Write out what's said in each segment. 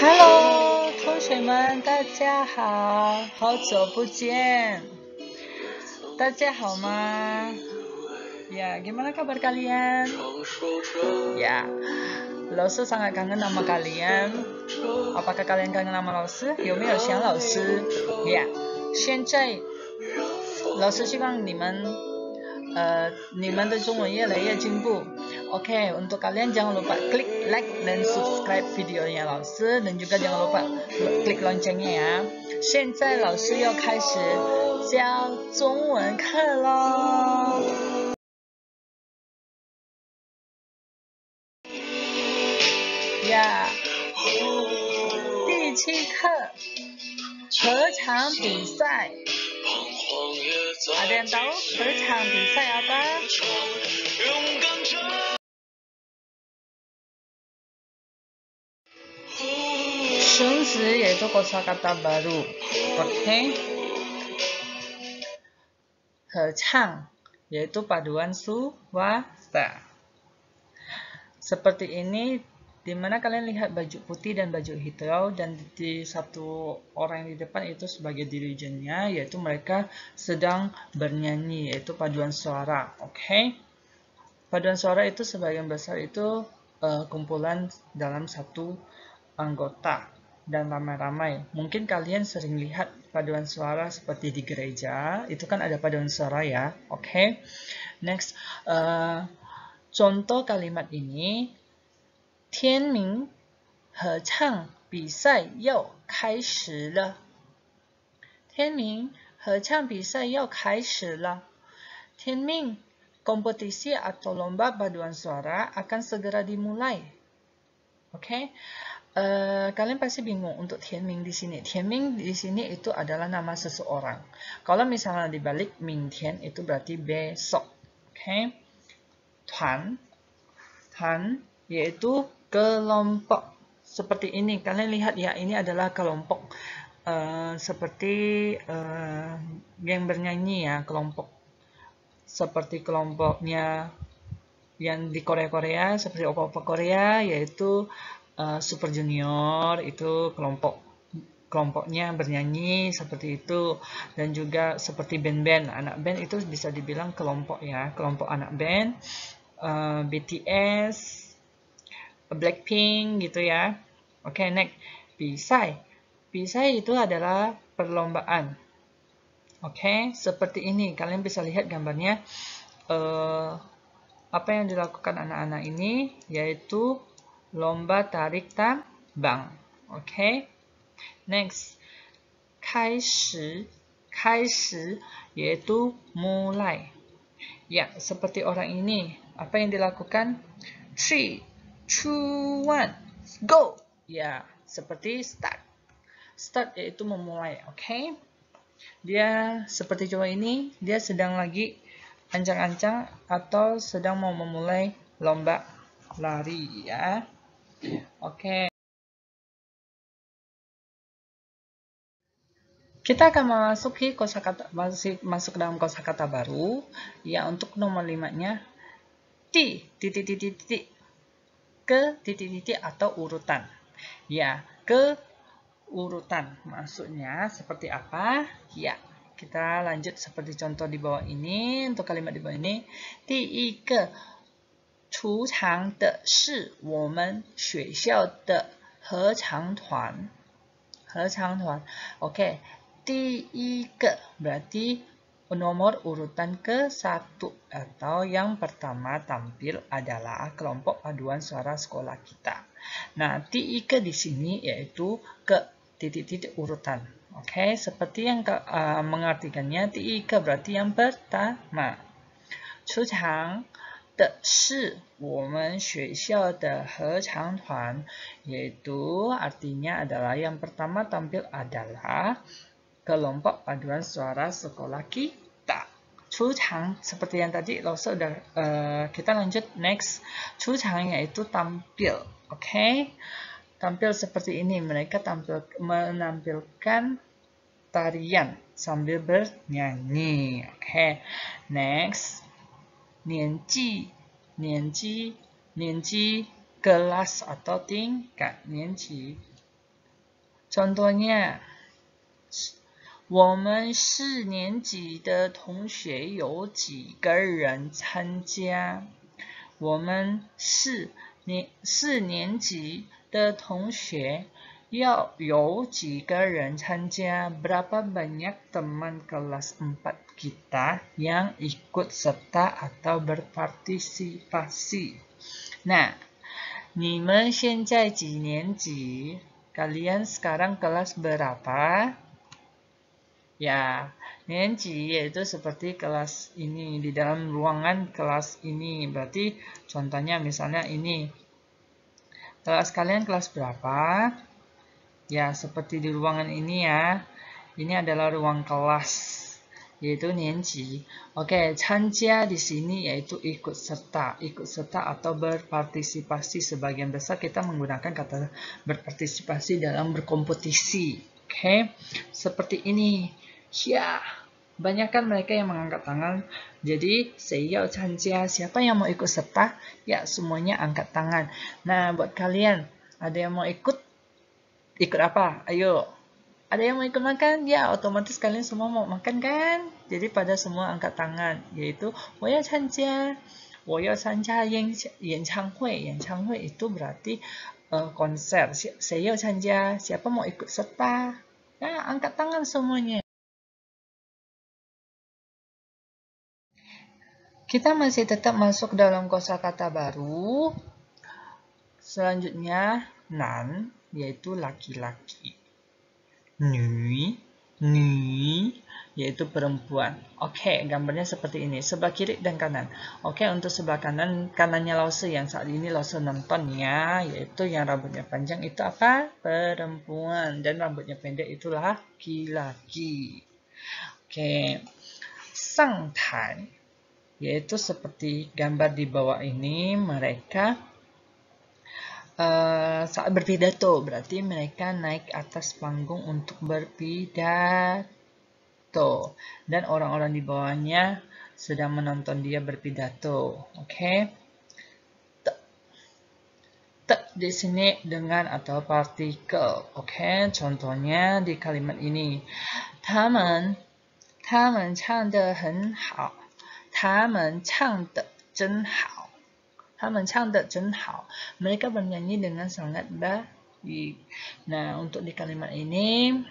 Hello，同学们，大家好，好久不见，大家好吗？Ya, gimana kabar kalian? Ya, 老师 sangat kangen sama kalian. Apakah kalian kangen sama 老师？有没有想老师？ Ya, 现在老师希望你们的中文越来越进步。Oke, untuk kalian jangan lupa klik like dan subscribe videonya 老师 dan juga jangan lupa klik loncengnya ya. 现在老师要开始教中文课咯。呀，第7课合唱比赛。Ada yang tahu 合唱比赛apa？生词 yaitu kosakata baru. Oke. 合唱 yaitu paduan suara. Seperti ini, di mana kalian lihat baju putih dan baju hijau, dan di satu orang yang di depan itu sebagai dirijennya, yaitu mereka sedang bernyanyi, yaitu paduan suara. Oke. Paduan suara itu sebagian besar itu kumpulan dalam satu anggota dan ramai-ramai. Mungkin kalian sering lihat paduan suara seperti di gereja, itu kan ada paduan suara ya. Oke. Next, contoh kalimat ini, 天明合唱比赛要开始了。天明合唱比赛要开始了。天明, kompetisi atau lomba paduan suara akan segera dimulai. Oke. Kalian pasti bingung untuk Tianming di sini. Tianming di sini itu adalah nama seseorang. Kalau misalnya dibalik Mingtian itu berarti besok. Oke. Tuan yaitu kelompok. Seperti ini. Kalian lihat ya, ini adalah kelompok. Seperti yang bernyanyi ya, kelompok. Seperti kelompoknya yang di Korea-Korea, seperti opa-opa Korea, yaitu Super Junior, itu kelompoknya bernyanyi seperti itu. Dan juga seperti band-band, anak band itu bisa dibilang kelompok ya, kelompok anak band. BTS, Blackpink gitu ya. Oke, next, Bisai itu adalah perlombaan. Oke, seperti ini. Kalian bisa lihat gambarnya. Apa yang dilakukan anak-anak ini yaitu lomba tarik tambang. Oke. Next. 开始 yaitu mulai. Ya, seperti orang ini. Apa yang dilakukan? 3, 2, 1, go. Ya, seperti start. Start yaitu memulai. Oke. Dia seperti cowok ini, dia sedang lagi ancang-ancang atau sedang mau memulai lomba lari ya. Oke. Kita akan memasuki kosakata, masuk dalam kosakata baru ya. Untuk nomor 5-nya titik ke titik atau urutan. Ya, ke urutan. Maksudnya seperti apa? Ya, kita lanjut seperti contoh di bawah ini. Untuk kalimat di bawah ini, 第一个出场的是我们学校的合唱团。合唱团。Oke, 第一个 berarti nomor urutan ke-1 atau yang pertama tampil adalah kelompok paduan suara sekolah kita. Nah, 第一个 di sini yaitu ke titik-titik urutan. Oke, seperti yang mengartikannya, 第一个 berarti yang pertama. 出场的是我们学校的合唱团, yaitu artinya adalah yang pertama tampil adalah kelompok paduan suara sekolah kita. 出场 seperti yang tadi sudah kita lanjut next. 出场 yaitu tampil. Oke. Tampil seperti ini, mereka menampilkan tarian sambil bernyanyi. Oke. Next. 年纪 kelas atau tingkat. 年级 Contohnya, 我们4年级的同学有几个人参加？我们4年级的同学要有几个人参加？ Berapa banyak teman kelas 4 kita yang ikut serta atau berpartisipasi? Nah, 你们现在几年级? Kalian sekarang kelas berapa? Ya, nianji yaitu seperti kelas ini, di dalam ruangan kelas ini. Berarti contohnya misalnya ini. Kelas kalian kelas berapa? Ya, seperti di ruangan ini ya. Ini adalah ruang kelas, yaitu nianji. Oke, chanjia di sini yaitu ikut serta. Ikut serta atau berpartisipasi. Sebagian besar kita menggunakan kata berpartisipasi dalam berkompetisi. Oke, seperti ini. Ya, banyak kan mereka yang mengangkat tangan. Jadi, saya chanjia, siapa yang mau ikut serta? Ya, semuanya angkat tangan. Nah, buat kalian, ada yang mau ikut? Ikut apa? Ayo. Ada yang mau ikut makan? Ya, otomatis kalian semua mau makan kan? Jadi, pada semua angkat tangan. Yaitu, 我要参加演唱会itu berarti konser. Saya chanjia, siapa mau ikut serta? Nah, angkat tangan semuanya. Kita masih tetap masuk dalam kosakata baru. Selanjutnya, nan, yaitu laki-laki. Nui, yaitu perempuan. Oke, gambarnya seperti ini. Sebelah kiri dan kanan. Oke, untuk sebelah kanan, kanannya Lause yang saat ini Lause nonton ya, yaitu yang rambutnya panjang itu apa? Perempuan. Dan rambutnya pendek itu laki-laki. Oke, sangtai. Yaitu seperti gambar di bawah ini, mereka saat berpidato, berarti mereka naik atas panggung untuk berpidato. Dan orang-orang di bawahnya sedang menonton dia berpidato. Oke. Di sini dengan atau partikel. Oke, contohnya di kalimat ini. 他们唱得很好。他们唱得真好. 他们唱得真好. Mereka bernyanyi dengan sangat baik. Nah, untuk di kalimat ini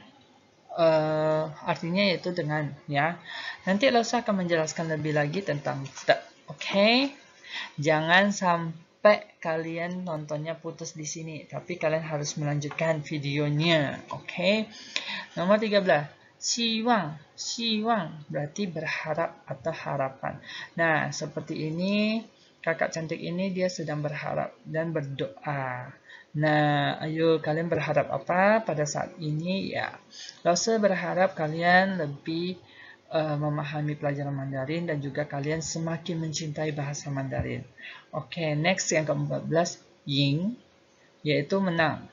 artinya yaitu dengan ya. Nanti Lause akan menjelaskan lebih lagi tentang te. Oke. Jangan sampai kalian nontonnya putus di sini, tapi kalian harus melanjutkan videonya. Oke. Nomor 13. 希望berarti berharap atau harapan. Nah, seperti ini, kakak cantik ini dia sedang berharap dan berdoa. Nah, ayo kalian berharap apa pada saat ini ya? Lause berharap kalian lebih memahami pelajaran Mandarin dan juga kalian semakin mencintai bahasa Mandarin. Oke, next yang ke-14, ying, yaitu menang.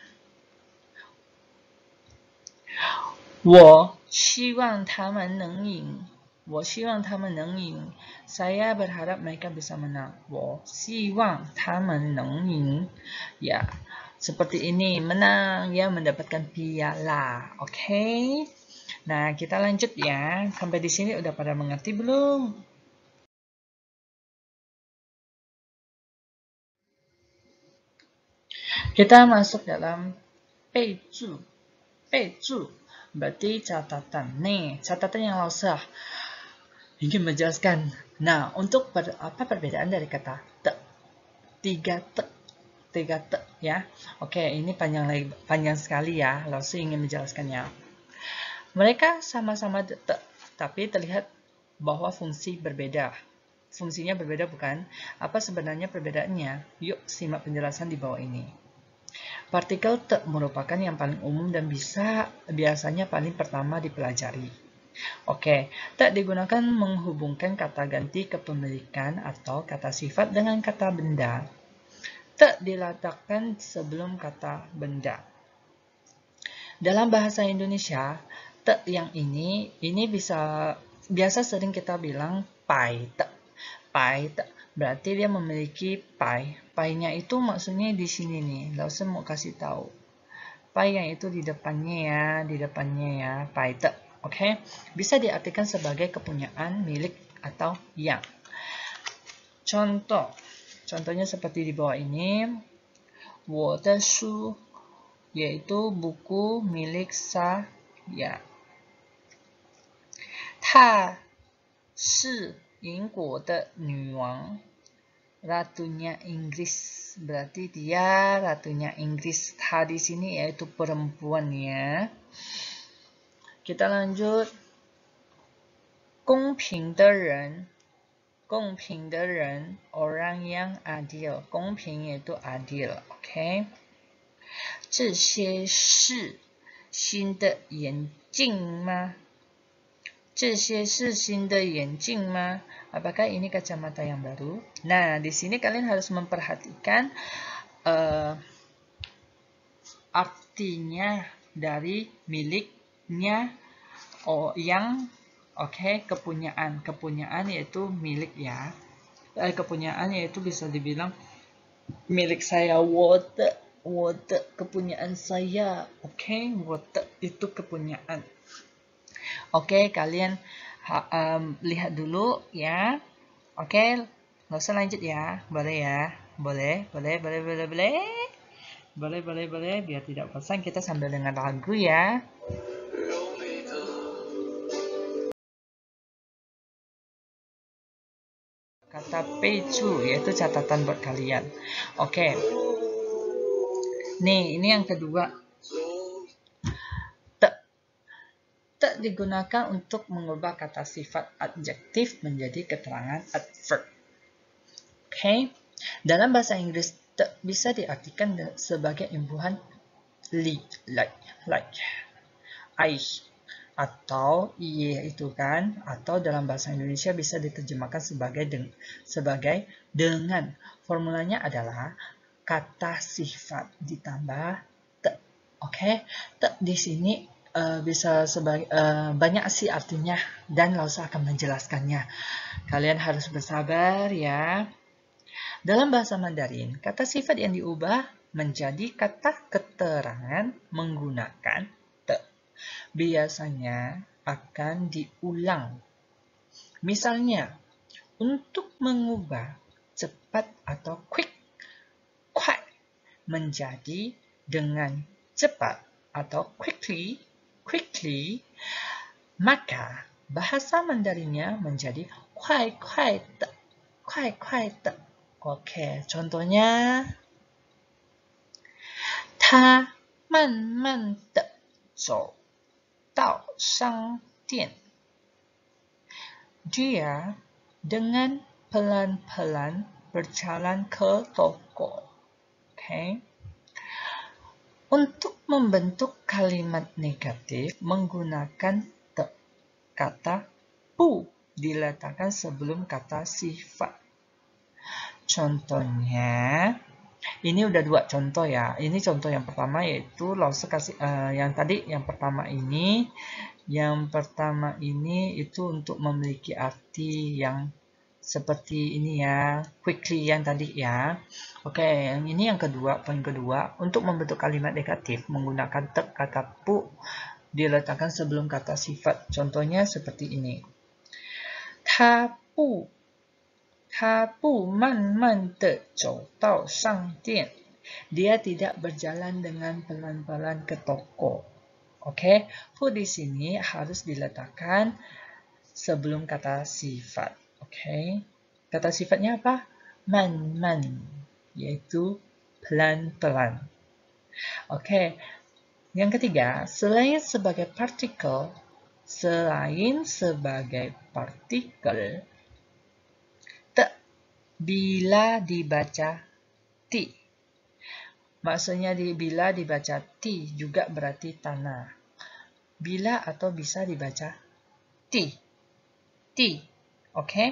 我希望他们能赢. Saya berharap mereka bisa menang. 我希望他们能赢. Ya, seperti ini, menang ya, mendapatkan piala. Oke. Nah, kita lanjut ya. Sampai di sini udah pada mengerti belum? Kita masuk dalam peju. Berarti catatan. Nih, catatan yang Lause ingin menjelaskan. Nah, untuk apa perbedaan dari kata te? Tiga te ya. Oke, ini panjang sekali ya. Lause ingin menjelaskannya. Mereka sama-sama te, tapi terlihat bahwa fungsi berbeda. Fungsinya berbeda bukan? Apa sebenarnya perbedaannya? Yuk simak penjelasan di bawah ini. Partikel te merupakan yang paling umum dan biasanya paling pertama dipelajari. Oke, te digunakan menghubungkan kata ganti kepemilikan atau kata sifat dengan kata benda. Te diletakkan sebelum kata benda. Dalam bahasa Indonesia, te yang ini biasa sering kita bilang pai te. Berarti dia memiliki pai. Pai-nya itu maksudnya di sini nih. Lause mau kasih tahu. pai yang itu di depannya ya, pai te. Oke, bisa diartikan sebagai kepunyaan, milik, atau yang. Contohnya seperti di bawah ini. 我的书 yaitu buku milik saya. 她是英国的女王, ratunya Inggris. Berarti dia ratunya Inggris. Ta di sini yaitu perempuan ya. Kita lanjut. 公平的人 orang yang adil. 公平 yaitu adil. Oke. 这些是新的眼镜吗? 这些是新的眼镜吗? Apakah ini kacamata yang baru? Nah, di sini kalian harus memperhatikan artinya dari miliknya yang kepunyaan. Kepunyaan yaitu milik ya. Kepunyaan yaitu bisa dibilang milik saya. 我的 kepunyaan saya. Oke, 我的 itu kepunyaan. Oke, kalian lihat dulu ya. Oke, nggak usah lanjut ya. Boleh ya? Boleh. Biar tidak bosan kita sambil dengar lagu ya. Kata peju yaitu catatan buat kalian. Oke. Nih, ini yang kedua. Te digunakan untuk mengubah kata sifat adjektif menjadi keterangan adverb. Oke. Dalam bahasa Inggris, te bisa diartikan sebagai imbuhan like, I, atau iye itu kan, atau dalam bahasa Indonesia bisa diterjemahkan sebagai dengan. Formulanya adalah kata sifat ditambah te. Oke. Te di sini bisa sebagai banyak sih artinya dan Lausa akan menjelaskannya. Kalian harus bersabar ya. Dalam bahasa Mandarin, kata sifat yang diubah menjadi kata keterangan menggunakan te. Biasanya akan diulang. Misalnya, untuk mengubah cepat atau quick, kuai, menjadi dengan cepat atau quickly, maka bahasa Mandarinnya menjadi kuai te. Oke, contohnya 他慢慢地走到商店. Dia dengan pelan-pelan berjalan ke toko. Oke. Untuk membentuk kalimat negatif menggunakan te. Kata pu diletakkan sebelum kata sifat. Contohnya, ini udah dua contoh ya. Ini contoh yang pertama yaitu Lausa kasih yang pertama ini itu untuk memiliki arti yang seperti ini ya, quickly yang tadi ya. Oke, yang ini yang kedua, poin kedua, untuk membentuk kalimat negatif menggunakan te kata pu diletakkan sebelum kata sifat. Contohnya seperti ini. 他不慢慢地走到商店. Dia tidak berjalan dengan pelan-pelan ke toko. Oke, pu di sini harus diletakkan sebelum kata sifat. Oke, kata sifatnya apa? Man, yaitu pelan-pelan. Oke, yang ketiga, selain sebagai partikel, te bila dibaca ti. Maksudnya bila dibaca ti juga berarti tanah. Bila atau bisa dibaca ti. Oke.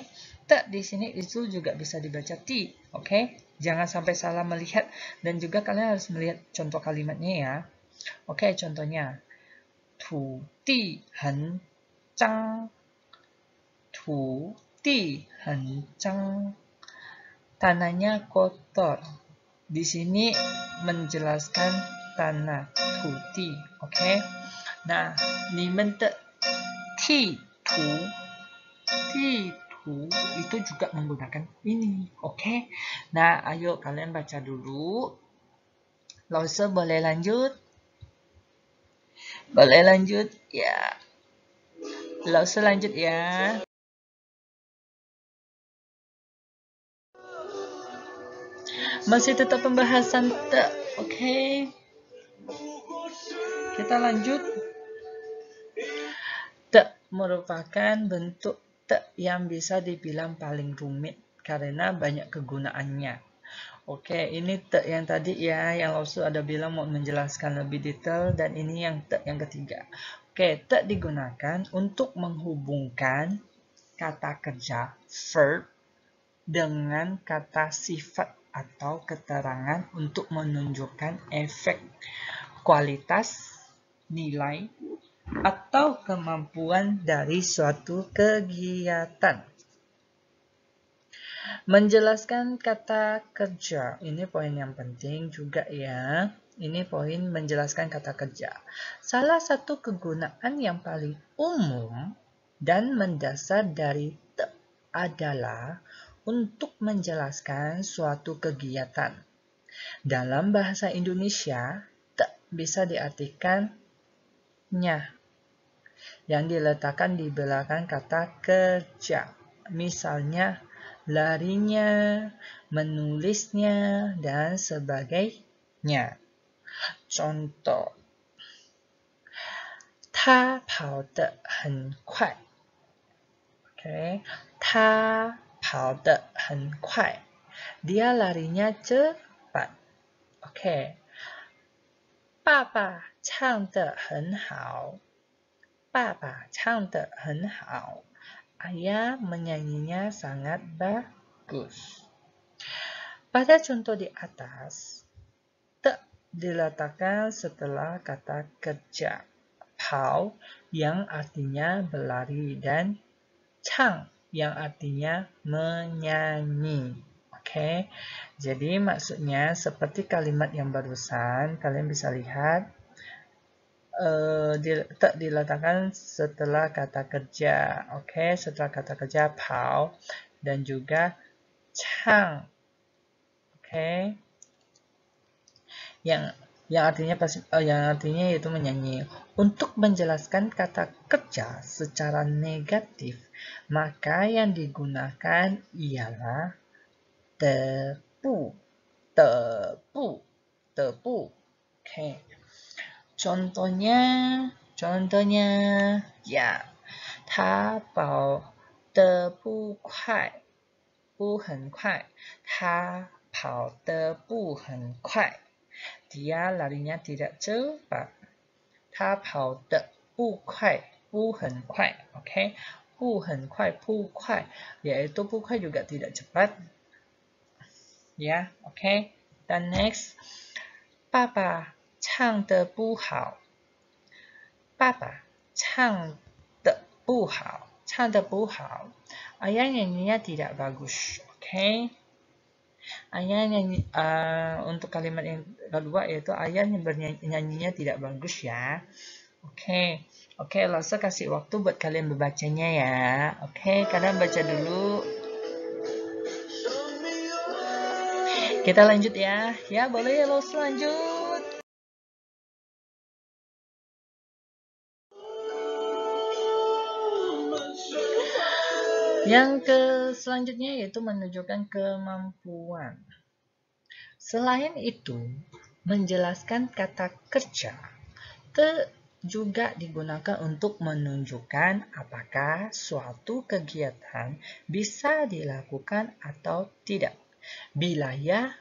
Te di sini itu juga bisa dibaca ti. Oke. Jangan sampai salah melihat dan juga kalian harus melihat contoh kalimatnya ya. Oke, contohnya. 土地很脏. 土地很脏. Tanahnya kotor. Di sini menjelaskan tanah, tuti. Oke. Nah, 你们的地图 itu juga menggunakan ini. Oke. Nah, ayo kalian baca dulu. Lause boleh lanjut? Boleh lanjut? Ya. Lause lanjut ya. Masih tetap pembahasan te. Oke. Kita lanjut. Te merupakan bentuk te yang bisa dibilang paling rumit karena banyak kegunaannya. Oke, ini te yang tadi ya, yang Lausu ada bilang mau menjelaskan lebih detail, dan ini yang te yang ketiga. Oke, te digunakan untuk menghubungkan kata kerja verb dengan kata sifat atau keterangan untuk menunjukkan efek, kualitas, nilai, atau kemampuan dari suatu kegiatan. Menjelaskan kata kerja, ini poin yang penting juga ya. Ini poin menjelaskan kata kerja. Salah satu kegunaan yang paling umum dan mendasar dari te adalah untuk menjelaskan suatu kegiatan. Dalam bahasa Indonesia, te bisa diartikan nya yang diletakkan di belakang kata kerja. Misalnya, larinya, menulisnya, dan sebagainya. Contoh, 他跑得很快. Oke, 他跑得很快. Dia larinya cepat. Oke. 爸爸唱得很好. 爸爸唱得很好. Ayah menyanyinya sangat bagus. Pada contoh di atas, te diletakkan setelah kata kerja. Pao yang artinya berlari dan chang yang artinya menyanyi. Oke, jadi maksudnya seperti kalimat yang barusan, kalian bisa lihat diletakkan setelah kata kerja. Oke, setelah kata kerja pao dan juga chang. Oke. Yang artinya yaitu menyanyi. Untuk menjelaskan kata kerja secara negatif, maka yang digunakan ialah tepu. Tepu. Tepu. Oke. Contohnya, ya, 他跑得不快，不很快，他跑得不很快. Dia larinya tidak cepat. 他跑得不快，不很快. Oke, 不很快，不快, yaitu 不快 juga tidak cepat. Ya, oke. Dan next, 爸爸唱得不好，爸爸唱得不好，唱得不好. Ayah nyanyinya tidak bagus. Oke. Ayah nyanyi untuk kalimat yang kedua yaitu ayah nyanyinya tidak bagus ya. Oke. Oke, Lause kasih waktu buat kalian membacanya ya. Oke, kalian baca dulu. Kita lanjut ya. Ya, boleh Lause lanjut. Yang selanjutnya yaitu menunjukkan kemampuan. Selain itu, menjelaskan kata kerja juga digunakan untuk menunjukkan apakah suatu kegiatan bisa dilakukan atau tidak. Bila ya,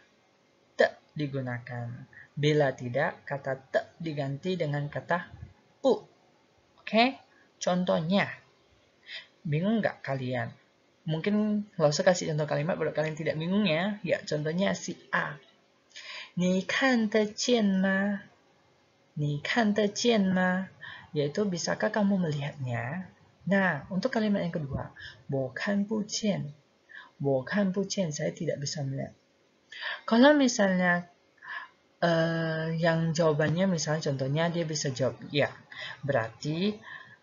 te digunakan. Bila tidak, kata te diganti dengan kata pu. Oke, contohnya. Bingung nggak kalian? Mungkin Lause kasih contoh kalimat buat kalian tidak bingung ya. Ya, contohnya si A. 你看得见吗? 你看得见吗? Yaitu bisakah kamu melihatnya? Nah, untuk kalimat yang kedua, 我看不见. 我看不见, saya tidak bisa melihat. Kalau misalnya yang jawabannya misalnya contohnya dia bisa jawab ya. Berarti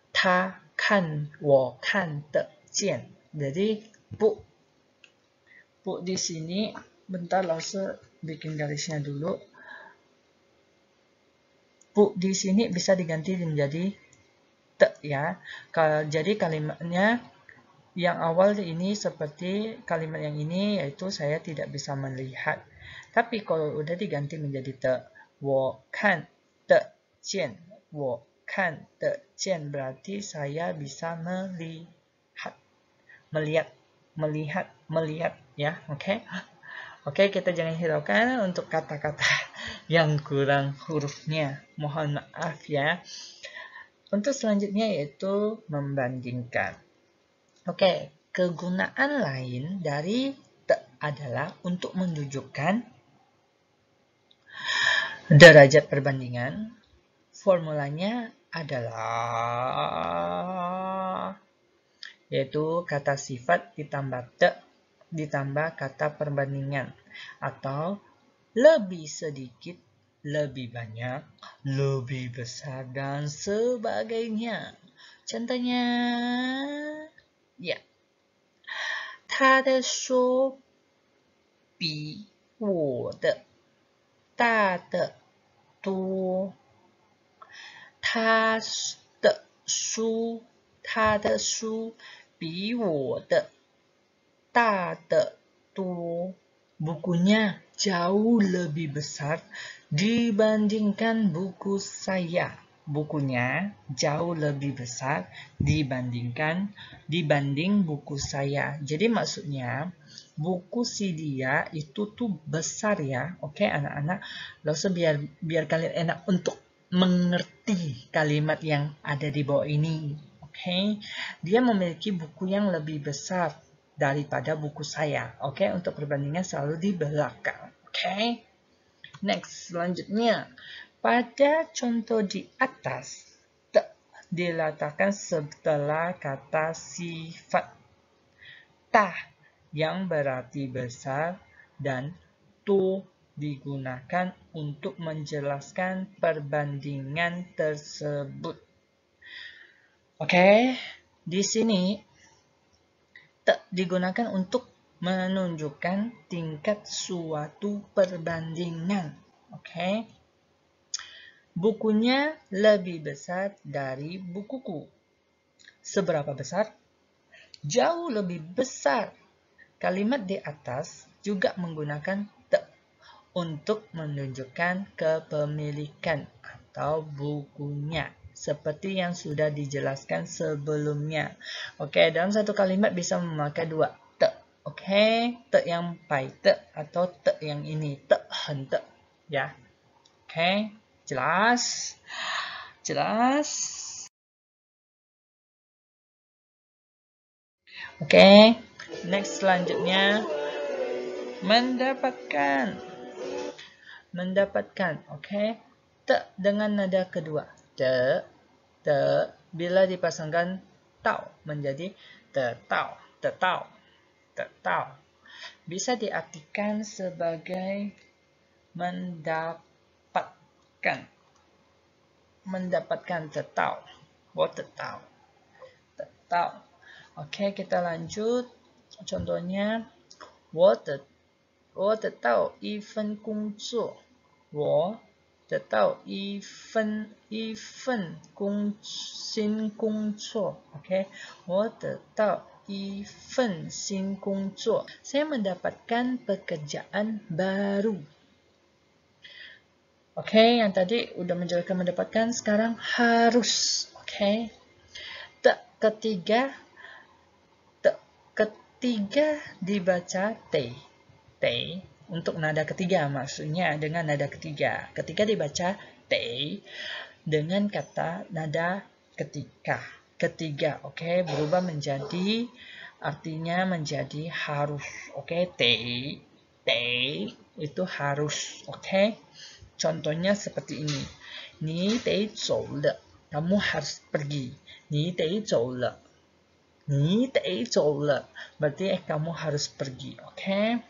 他看我看得见. Jadi bu di sini bentar Lause bikin garisnya dulu. Bu di sini bisa diganti menjadi te ya. Jadi kalimatnya yang awal ini seperti kalimat yang ini, yaitu saya tidak bisa melihat. Tapi kalau udah diganti menjadi te, 我看得见, 我看得见 berarti saya bisa melihat ya. Oke. Oke, kita jangan hiraukan untuk kata-kata yang kurang hurufnya. Mohon maaf ya. Untuk selanjutnya yaitu membandingkan. Oke, kegunaan lain dari te adalah untuk menunjukkan derajat perbandingan. Formulanya adalah yaitu kata sifat ditambah te ditambah kata perbandingan, atau lebih sedikit, lebih banyak, lebih besar, dan sebagainya. Contohnya, ya, 他的书比我的大得多。他的书比我的大得多。Bukunya jauh lebih besar dibandingkan buku saya. Bukunya jauh lebih besar dibanding buku saya. Jadi maksudnya buku si dia itu tuh besar ya. Oke anak-anak, lalu biar kalian enak untuk mengerti kalimat yang ada di bawah ini. Oke, dia memiliki buku yang lebih besar daripada buku saya. Oke, untuk perbandingan selalu di belakang. Oke. Next, selanjutnya. Pada contoh di atas, te diletakkan setelah kata sifat ta yang berarti besar dan tu digunakan untuk menjelaskan perbandingan tersebut. Oke, di sini te digunakan untuk menunjukkan tingkat suatu perbandingan. Oke. Bukunya lebih besar dari bukuku. Seberapa besar? Jauh lebih besar. Kalimat di atas juga menggunakan te untuk menunjukkan kepemilikan atau bukunya, seperti yang sudah dijelaskan sebelumnya. Oke, dalam satu kalimat bisa memakai dua te. Oke, te yang pai te atau te yang ini te hen te ya. Oke, jelas? Jelas? Oke, next selanjutnya mendapatkan. Oke. Te dengan nada kedua. Te bila dipasangkan tau menjadi tetau. Bisa diartikan sebagai mendapatkan. Tetau. Oke, kita lanjut. Contohnya, 我得到一份工作。我得到一份新工作。Oke, 我得到一份新工作。Saya mendapatkan pekerjaan baru. Oke, yang tadi udah menjelaskan mendapatkan, sekarang harus. Oke. Ketiga dibaca te untuk nada ketiga, maksudnya dengan nada ketiga. Ketika dibaca te dengan kata nada ketiga, oke, berubah menjadi artinya menjadi harus. Oke, te itu harus. Oke, contohnya seperti ini. Ni dei zou le, kamu harus pergi. Ni dei zou le. Berarti kamu harus pergi. Oke.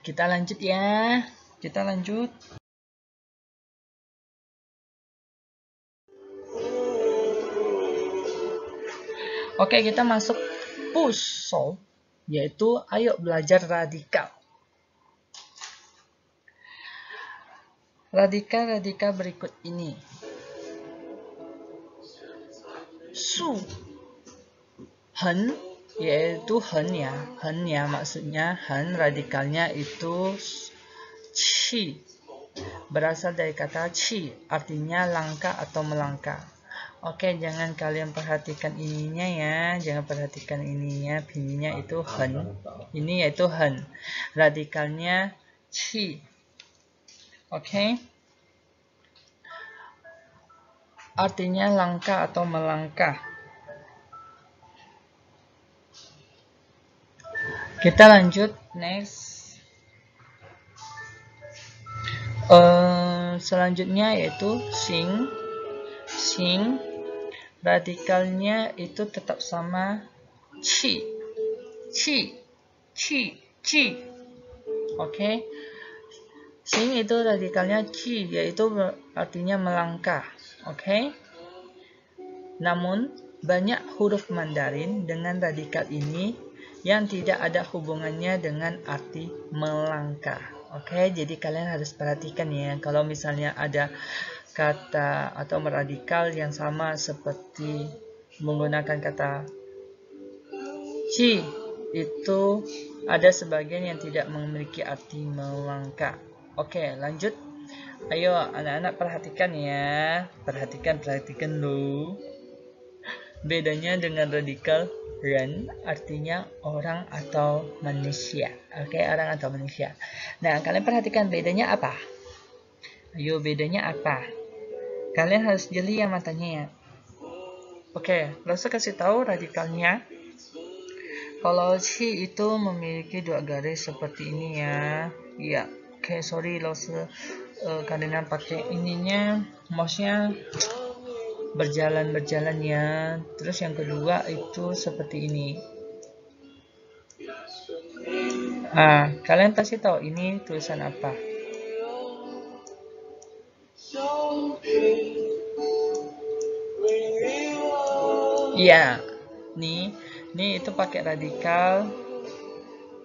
Kita lanjut ya. kita lanjut. Oke, kita masuk puso, yaitu ayo belajar radikal. Radikal berikut ini. Su, hen, yaitu hen ya, maksudnya hen, radikalnya itu chi, berasal dari kata chi, artinya langkah atau melangkah. Oke, jangan kalian perhatikan ininya ya, jangan perhatikan ininya itu hen, ini yaitu hen, radikalnya chi. Oke, artinya langkah atau melangkah. Kita lanjut next. Selanjutnya yaitu sing. Sing, radikalnya itu tetap sama chi. Oke. Sing itu radikalnya chi, yaitu artinya melangkah. Oke. Namun, banyak huruf Mandarin dengan radikal ini yang tidak ada hubungannya dengan arti melangkah. Oke, jadi kalian harus perhatikan ya. Kalau misalnya ada kata atau radikal yang sama seperti menggunakan kata chi, itu ada sebagian yang tidak memiliki arti melangkah. Oke, lanjut. Ayo anak-anak perhatikan ya. Perhatikan dulu. Bedanya dengan radikal ren, artinya orang atau manusia. Oke, orang atau manusia. Nah, kalian perhatikan bedanya apa? Ayo, bedanya apa? Kalian harus jeli ya matanya ya. Oke, langsung kasih tahu radikalnya. Kalau chi itu memiliki dua garis seperti ini ya. Iya. Oke, sorry langsung kalian pakai ininya, mouse-nya berjalan ya. Terus yang kedua itu seperti ini. Kalian pasti tahu ini tulisan apa. Ya, nih itu pakai radikal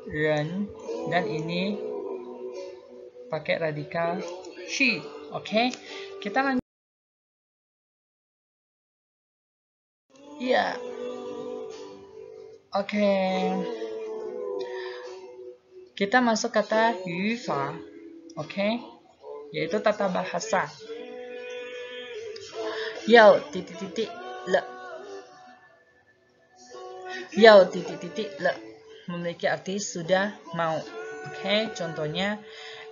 ren, dan ini pakai radikal chi. Oke, kita lanjut. Ya, oke. Kita masuk kata yufa, oke, yaitu tata bahasa. Yao titik-titik le. Yao titik-titik le memiliki arti sudah mau. Oke, contohnya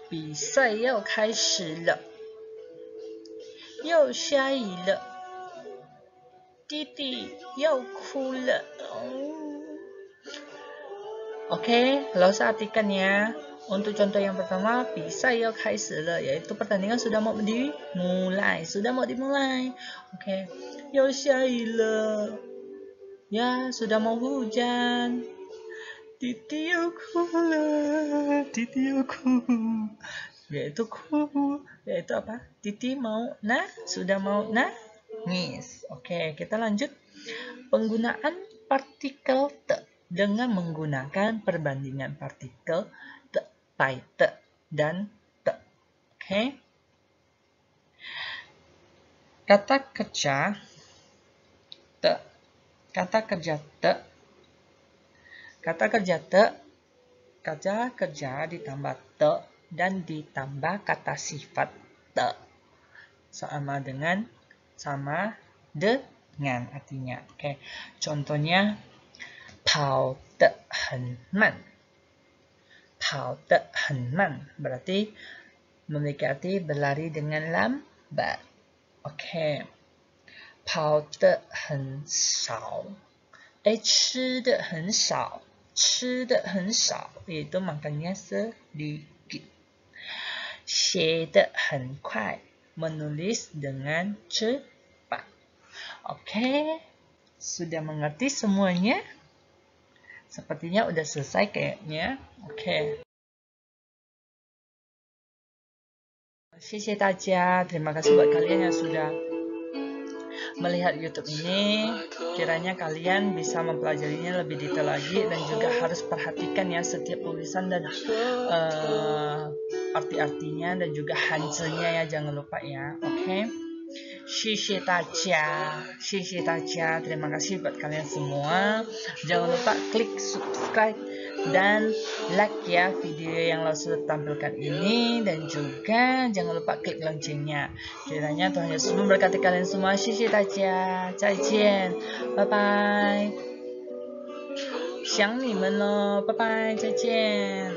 比赛要开始了，又下雨了，弟弟又哭了。Oke, kalau saya artikan ya. Untuk contoh yang pertama, 比赛要开始了, yaitu pertandingan sudah mau dimulai. Oke, 又下雨了, ya sudah mau hujan. 弟弟又哭了，弟弟又哭， yaitu apa? Titi mau sudah mau nangis. Oke, kita lanjut. Penggunaan partikel te dengan menggunakan perbandingan partikel te, pai te, dan te. Oke. Kata kerja te. Kata kerja ditambah te dan ditambah kata sifat te. Sama dengan artinya. Oke. Contohnya 跑得很慢. 跑得很慢 berarti memiliki arti berlari dengan lambat. Oke. 跑得很少. 吃得很少. 吃得很少 yaitu makannya sedikit. 写得很快. Menulis dengan cepat. Oke. Sudah mengerti semuanya? Sepertinya udah selesai kayaknya. Oke. 谢谢大家, terima kasih buat kalian yang sudah melihat YouTube ini. Kiranya kalian bisa mempelajarinya lebih detail lagi dan juga harus perhatikan ya setiap tulisan dan arti-artinya dan juga hanzelnya ya, jangan lupa ya. Oke. 谢谢大家, terima kasih buat kalian semua. Jangan lupa klik subscribe dan like ya video yang lo sudah tampilkan ini, dan juga jangan lupa klik loncengnya. Kiranya Tuhan Yesus memberkati kalian semua. 谢谢大家，再见，拜拜，想你们了，拜拜，再见。